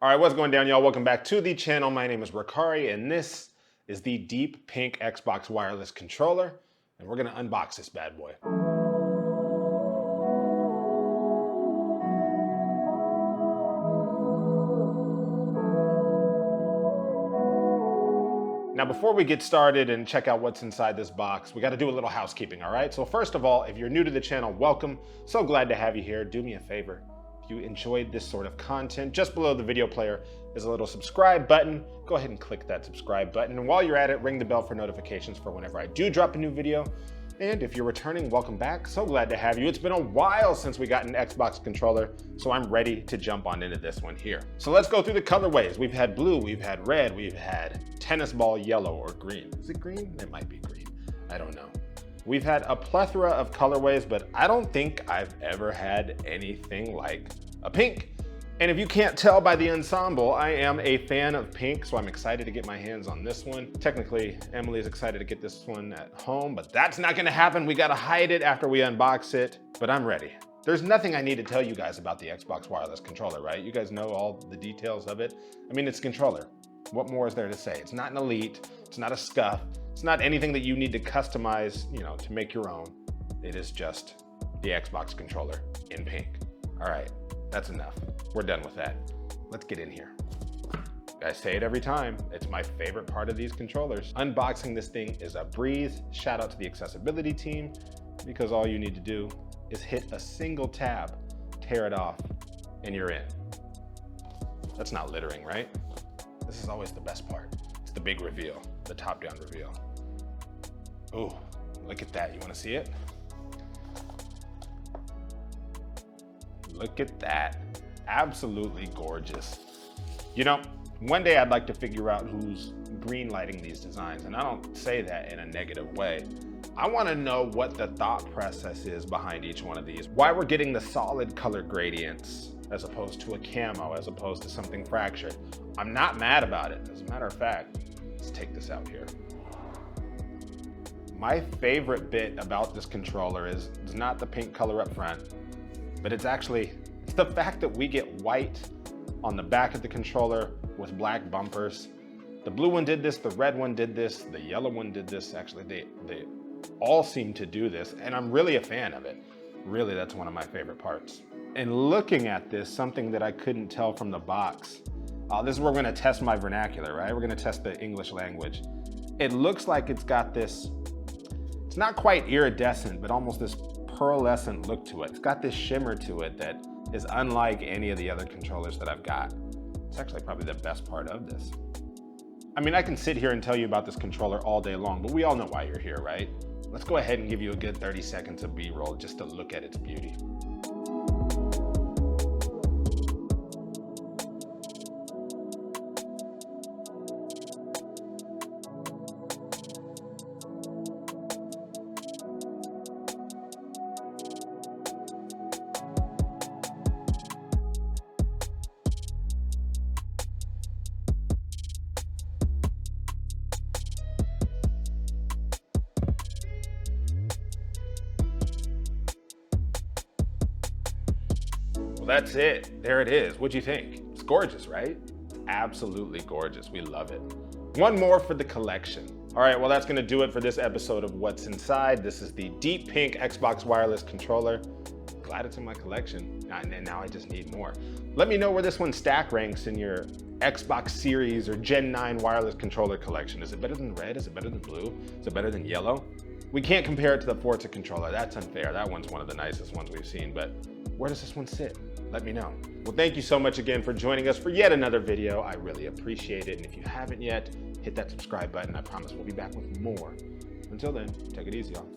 All right, what's going down, y'all? Welcome back to the channel. My name is Rakari, and this is the deep pink Xbox wireless controller, and we're gonna unbox this bad boy. Now, before we get started and check out what's inside this box, we got to do a little housekeeping, all right? So first of all, if you're new to the channel, welcome. So glad to have you here. Do me a favor. If you enjoyed this sort of content, just below the video player is a little subscribe button. Go ahead and click that subscribe button. And while you're at it, ring the bell for notifications for whenever I do drop a new video. And if you're returning, welcome back. So glad to have you. It's been a while since we got an Xbox controller, so I'm ready to jump on into this one here. So let's go through the colorways. We've had blue, we've had red, we've had tennis ball yellow or green. Is it green? It might be green. I don't know. We've had a plethora of colorways, but I don't think I've ever had anything like a pink. And if you can't tell by the ensemble, I am a fan of pink, so I'm excited to get my hands on this one. Technically, Emily's excited to get this one at home, but that's not gonna happen. We gotta hide it after we unbox it, but I'm ready. There's nothing I need to tell you guys about the Xbox wireless controller, right? You guys know all the details of it. I mean, it's a controller. What more is there to say? It's not an Elite, it's not a Scuff, it's not anything that you need to customize, to make your own. It is just the Xbox controller in pink. All right, that's enough. We're done with that. Let's get in here. I say it every time, it's my favorite part of these controllers. Unboxing this thing is a breeze. Shout out to the accessibility team, because all you need to do is hit a single tab, tear it off, and you're in. That's not littering, right? This is always the best part. It's the big reveal, the top-down reveal. Ooh, look at that. You wanna see it? Look at that. Absolutely gorgeous. One day I'd like to figure out who's green lighting these designs, and I don't say that in a negative way. I wanna know what the thought process is behind each one of these. Why we're getting the solid color gradients as opposed to a camo, as opposed to something fractured. I'm not mad about it. As a matter of fact, let's take this out here. My favorite bit about this controller is not the pink color up front, but it's the fact that we get white on the back of the controller with black bumpers. The blue one did this, the red one did this, the yellow one did this. Actually, they all seem to do this, and I'm really a fan of it. Really, that's one of my favorite parts. And looking at this, something that I couldn't tell from the box, this is where we're gonna test my vernacular, right? We're gonna test the English language. It looks like it's got this, it's not quite iridescent, but almost this pearlescent look to it. It's got this shimmer to it that is unlike any of the other controllers that I've got. It's actually probably the best part of this. I mean, I can sit here and tell you about this controller all day long, but we all know why you're here, right? Let's go ahead and give you a good 30 seconds of B-roll just to look at its beauty. Well, that's it. There it is. What'd you think? It's gorgeous, right? Absolutely gorgeous. We love it. One more for the collection. All right, well, that's gonna do it for this episode of What's Inside. This is the deep pink Xbox wireless controller. Glad it's in my collection, and now I just need more. Let me know where this one stack ranks in your Xbox Series or Gen 9 wireless controller collection. Is it better than red? Is it better than blue? Is it better than yellow? We can't compare it to the Forza controller. That's unfair. That one's one of the nicest ones we've seen, but where does this one sit? Let me know. Well, thank you so much again for joining us for yet another video. I really appreciate it. And if you haven't yet, hit that subscribe button. I promise we'll be back with more. Until then, take it easy, y'all.